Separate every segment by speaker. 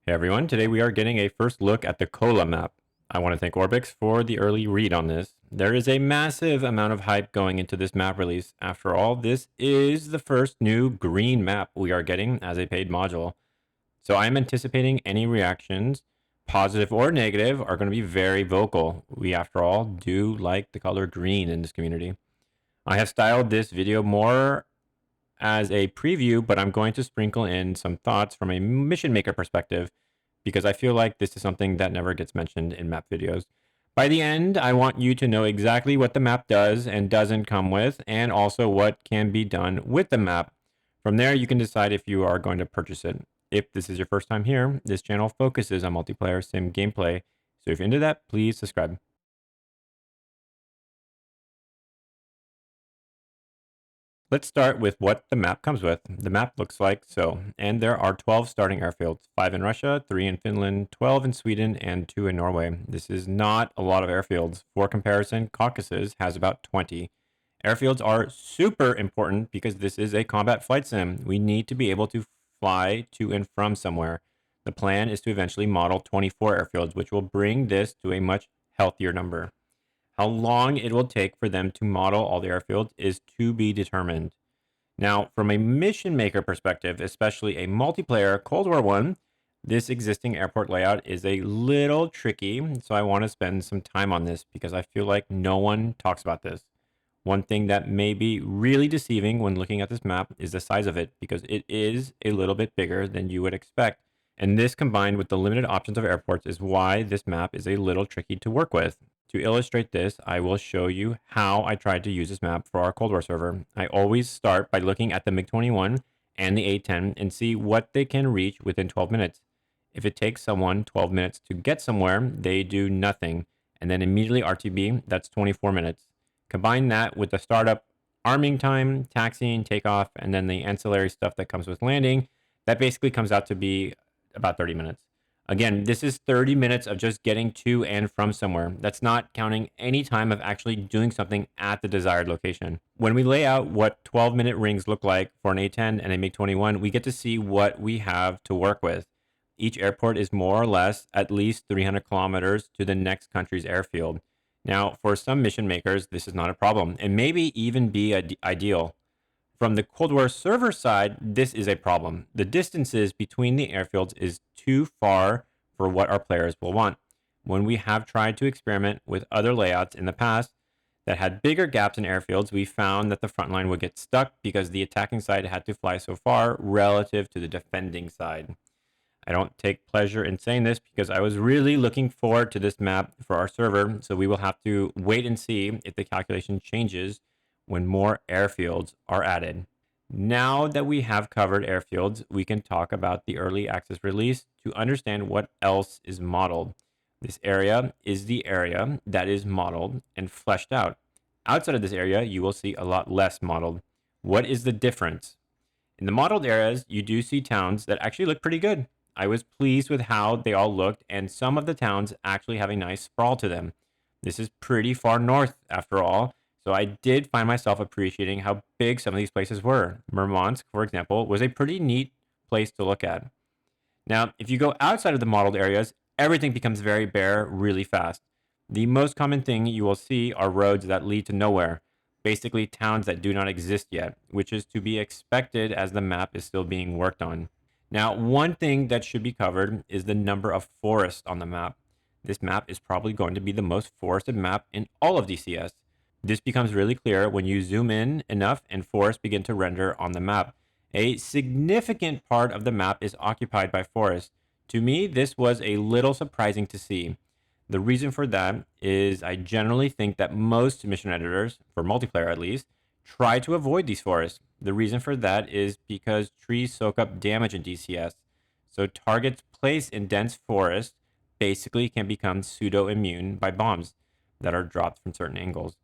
Speaker 1: Hey everyone, today we are getting a first look at the Kola map. I want to thank orbx for the early read on this. There is a massive amount of hype going into this map release. After all, this is the first new green map we are getting as a paid module. So I'm anticipating any reactions, positive or negative, are going to be very vocal. We, after all, do like the color green in this community. I have styled this video more as a preview, but I'm going to sprinkle in some thoughts from a mission maker perspective because I feel like this is something that never gets mentioned in map videos. By the end, I want you to know exactly what the map does and doesn't come with, and also what can be done with the map. From there, you can decide if you are going to purchase it. If this is your first time here, this channel focuses on multiplayer sim gameplay. So if you're into that, please subscribe. Let's start with what the map comes with. The map looks like so, and there are 12 starting airfields, 5 in Russia, 3 in Finland, 12 in Sweden, and 2 in Norway. This is not a lot of airfields. For comparison, Caucasus has about 20. Airfields are super important because this is a combat flight sim. We need to be able to fly to and from somewhere. The plan is to eventually model 24 airfields, which will bring this to a much healthier number. How long it will take for them to model all the airfields is to be determined. Now, from a mission maker perspective, especially a multiplayer Cold War one, this existing airport layout is a little tricky, so I want to spend some time on this because I feel like no one talks about this. One thing that may be really deceiving when looking at this map is the size of it, because it is a little bit bigger than you would expect. And this, combined with the limited options of airports, is why this map is a little tricky to work with. To illustrate this, I will show you how I tried to use this map for our Cold War server. I always start by looking at the MiG-21 and the A-10 and see what they can reach within 12 minutes. If it takes someone 12 minutes to get somewhere, they do nothing, and then immediately RTB, that's 24 minutes. Combine that with the startup arming time, taxiing, takeoff, and then the ancillary stuff that comes with landing, that basically comes out to be about 30 minutes. Again, this is 30 minutes of just getting to and from somewhere. That's not counting any time of actually doing something at the desired location. When we lay out what 12-minute rings look like for an A-10 and a MiG-21, we get to see what we have to work with. Each airport is more or less at least 300 kilometers to the next country's airfield. Now, for some mission makers, this is not a problem, and maybe even be ideal. From the Cold War server side, this is a problem. The distances between the airfields is too far for what our players will want. When we have tried to experiment with other layouts in the past that had bigger gaps in airfields, we found that the front line would get stuck because the attacking side had to fly so far relative to the defending side. I don't take pleasure in saying this because I was really looking forward to this map for our server, so we will have to wait and see if the calculation changes when more airfields are added. Now that we have covered airfields, we can talk about the early access release to understand what else is modeled. This area is the area that is modeled and fleshed out. Outside of this area, you will see a lot less modeled. What is the difference? In the modeled areas, you do see towns that actually look pretty good. I was pleased with how they all looked, and some of the towns actually have a nice sprawl to them. This is pretty far north, after all, so I did find myself appreciating how big some of these places were. Murmansk, for example, was a pretty neat place to look at. Now, if you go outside of the modeled areas, everything becomes very bare really fast. The most common thing you will see are roads that lead to nowhere, basically towns that do not exist yet, which is to be expected as the map is still being worked on. Now, one thing that should be covered is the number of forests on the map. This map is probably going to be the most forested map in all of DCS. This becomes really clear when you zoom in enough and forests begin to render on the map. A significant part of the map is occupied by forests. To me, this was a little surprising to see. The reason for that is I generally think that most mission editors, for multiplayer at least, try to avoid these forests. The reason for that is because trees soak up damage in DCS. So targets placed in dense forests basically can become pseudo-immune by bombs that are dropped from certain angles.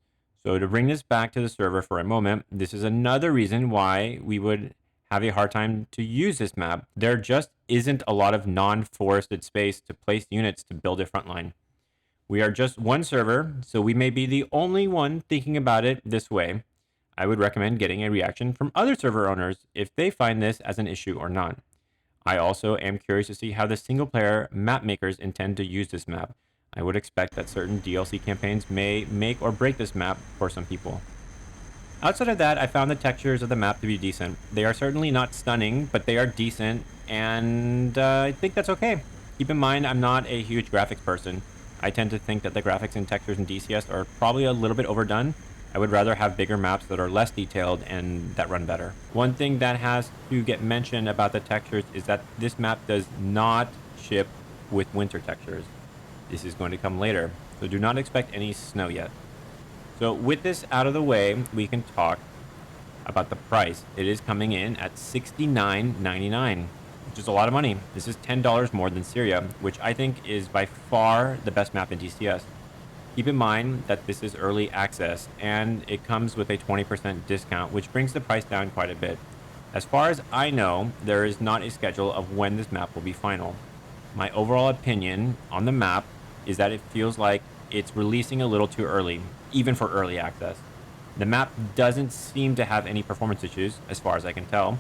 Speaker 1: So to bring this back to the server for a moment, this is another reason why we would have a hard time to use this map. There just isn't a lot of non-forested space to place units to build a front line. We are just one server, so we may be the only one thinking about it this way. I would recommend getting a reaction from other server owners if they find this as an issue or not. I also am curious to see how the single player map makers intend to use this map. I would expect that certain DLC campaigns may make or break this map for some people. Outside of that, I found the textures of the map to be decent. They are certainly not stunning, but they are decent, and I think that's okay. Keep in mind, I'm not a huge graphics person. I tend to think that the graphics and textures in DCS are probably a little bit overdone. I would rather have bigger maps that are less detailed and that run better. One thing that has to get mentioned about the textures is that this map does not ship with winter textures. This is going to come later, so do not expect any snow yet. So with this out of the way, we can talk about the price. It is coming in at $69.99, which is a lot of money. This is $10 more than Syria, which I think is by far the best map in DCS. Keep in mind that this is early access and it comes with a 20% discount, which brings the price down quite a bit. As far as I know, there is not a schedule of when this map will be final. My overall opinion on the map is that it feels like it's releasing a little too early, even for early access. The map doesn't seem to have any performance issues, as far as I can tell.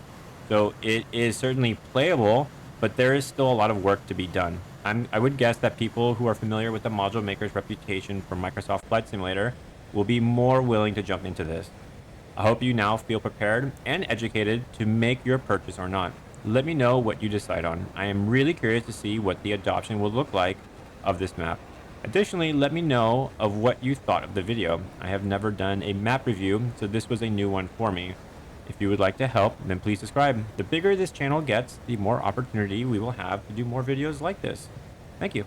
Speaker 1: So it is certainly playable, but there is still a lot of work to be done. I would guess that people who are familiar with the module maker's reputation for Microsoft Flight Simulator will be more willing to jump into this. I hope you now feel prepared and educated to make your purchase or not. Let me know what you decide on. I am really curious to see what the adoption will look like of this map. Additionally, let me know of what you thought of the video. I have never done a map review, so this was a new one for me. If you would like to help, then please subscribe. The bigger this channel gets, the more opportunity we will have to do more videos like this. Thank you.